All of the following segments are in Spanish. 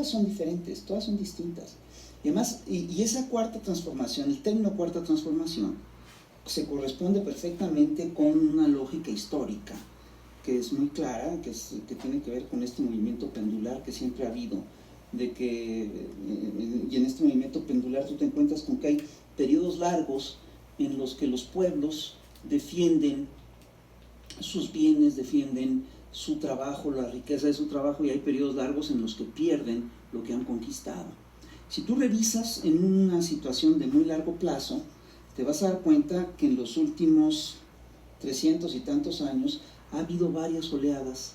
todas son diferentes, todas son distintas. Y además, y esa cuarta transformación, el término cuarta transformación, se corresponde perfectamente con una lógica histórica, que es muy clara, que tiene que ver con este movimiento pendular que siempre ha habido, de que, y en este movimiento pendular tú te encuentras con que hay periodos largos en los que los pueblos defienden sus bienes, defienden su trabajo, la riqueza de su trabajo, y hay periodos largos en los que pierden lo que han conquistado. Si tú revisas en una situación de muy largo plazo, te vas a dar cuenta que en los últimos 300 y tantos años ha habido varias oleadas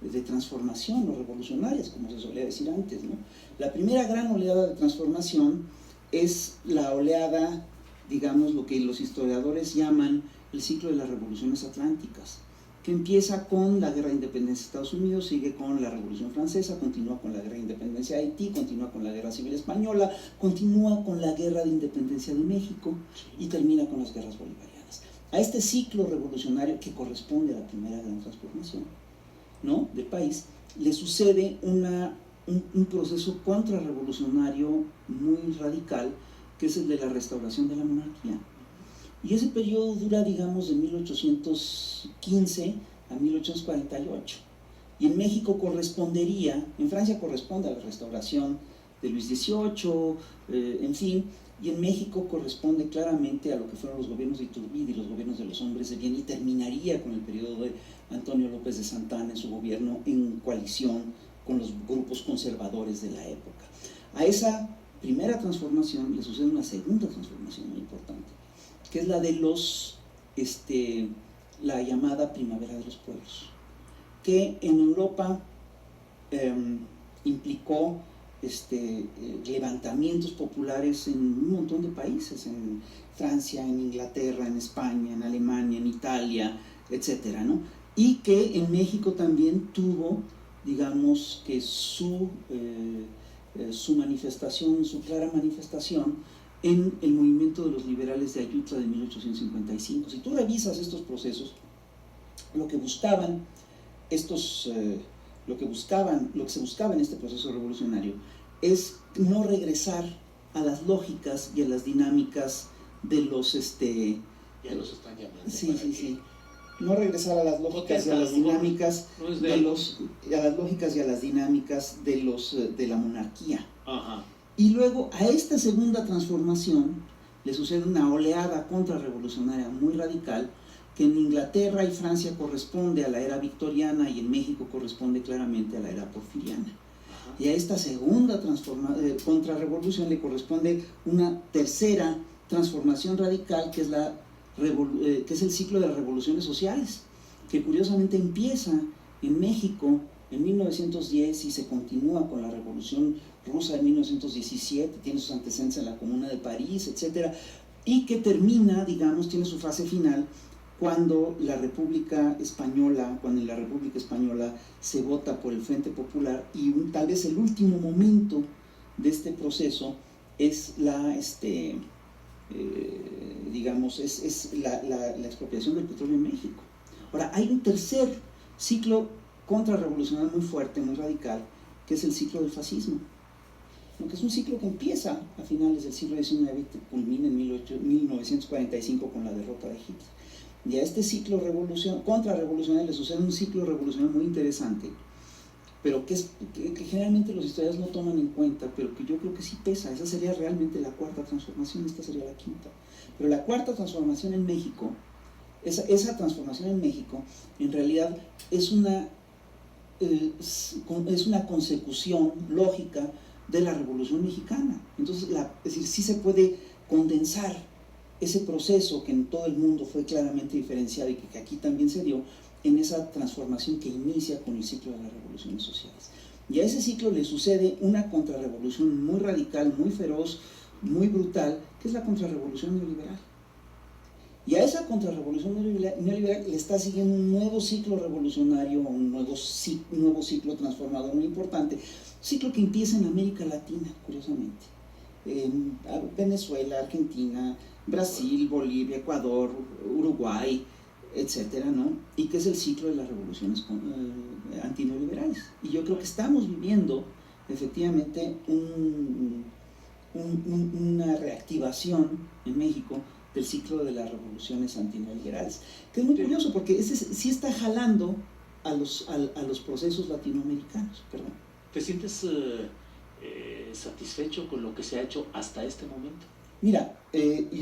de transformación o revolucionarias, como se solía decir antes, ¿no? La primera gran oleada de transformación es la oleada, digamos, lo que los historiadores llaman el ciclo de las revoluciones atlánticas, que empieza con la guerra de independencia de Estados Unidos, sigue con la Revolución Francesa, continúa con la guerra de independencia de Haití, continúa con la guerra civil española, continúa con la guerra de independencia de México y termina con las guerras bolivarianas. A este ciclo revolucionario, que corresponde a la primera gran transformación, ¿no?, del país, le sucede un proceso contrarrevolucionario muy radical, que es el de la restauración de la monarquía. Y ese periodo dura, digamos, de 1815 a 1848. Y en México correspondería, en Francia corresponde a la restauración de Luis XVIII, en fin, y en México corresponde claramente a lo que fueron los gobiernos de Iturbide y los gobiernos de los hombres de bien, y terminaría con el periodo de Antonio López de Santana en su gobierno en coalición con los grupos conservadores de la época. A esa primera transformación le sucede una segunda transformación muy importante, que es la de la llamada primavera de los pueblos, que en Europa implicó levantamientos populares en un montón de países, en Francia, en Inglaterra, en España, en Alemania, en Italia, etcétera, ¿no? Y que en México también tuvo, digamos, que su manifestación, su clara manifestación en el movimiento de los liberales de Ayutla de 1855. Si tú revisas estos procesos, lo que se buscaba en este proceso revolucionario es no regresar a las lógicas y a las dinámicas de los ya los están llamando. Sí. No regresar a las lógicas y a las dinámicas de la monarquía. Ajá. Y luego a esta segunda transformación le sucede una oleada contrarrevolucionaria muy radical, que en Inglaterra y Francia corresponde a la era victoriana y en México corresponde claramente a la era porfiriana. Ajá. Y a esta segunda contrarrevolución le corresponde una tercera transformación radical, que es el ciclo de las revoluciones sociales, que curiosamente empieza en México en 1910 y se continúa con la Revolución Rusa de 1917, tiene sus antecedentes en la Comuna de París, etc. Y que termina, digamos, tiene su fase final cuando en la República Española se vota por el Frente Popular, y tal vez el último momento de este proceso es la expropiación del petróleo en México. Ahora, hay un tercer ciclo contrarrevolucionario muy fuerte, muy radical, que es el ciclo del fascismo, que es un ciclo que empieza a finales del siglo XIX y culmina en 1945 con la derrota de Hitler. Y a este ciclo contrarrevolucionario le sucede un ciclo revolucionario muy interesante, pero que generalmente los historiadores no toman en cuenta, pero que yo creo que sí pesa. Esa sería realmente la cuarta transformación, esta sería la quinta. Pero la cuarta transformación en México, esa transformación en México, en realidad es una consecución lógica de la Revolución Mexicana. Entonces, es decir, sí se puede condensar ese proceso que en todo el mundo fue claramente diferenciado y que aquí también se dio, en esa transformación que inicia con el ciclo de las revoluciones sociales. Y a ese ciclo le sucede una contrarrevolución muy radical, muy feroz, muy brutal, que es la contrarrevolución neoliberal. Y a esa contrarrevolución neoliberal le está siguiendo un nuevo ciclo revolucionario, un nuevo ciclo transformador muy importante, ciclo que empieza en América Latina, curiosamente. En Venezuela, Argentina, Brasil, Bolivia, Ecuador, Uruguay, etcétera, ¿no? Y que es el ciclo de las revoluciones antineoliberales. Y yo creo que estamos viviendo efectivamente una reactivación en México del ciclo de las revoluciones antineoliberales, que es muy curioso porque ese sí está jalando a los procesos latinoamericanos. Perdón. ¿Te sientes satisfecho con lo que se ha hecho hasta este momento? Mira, yo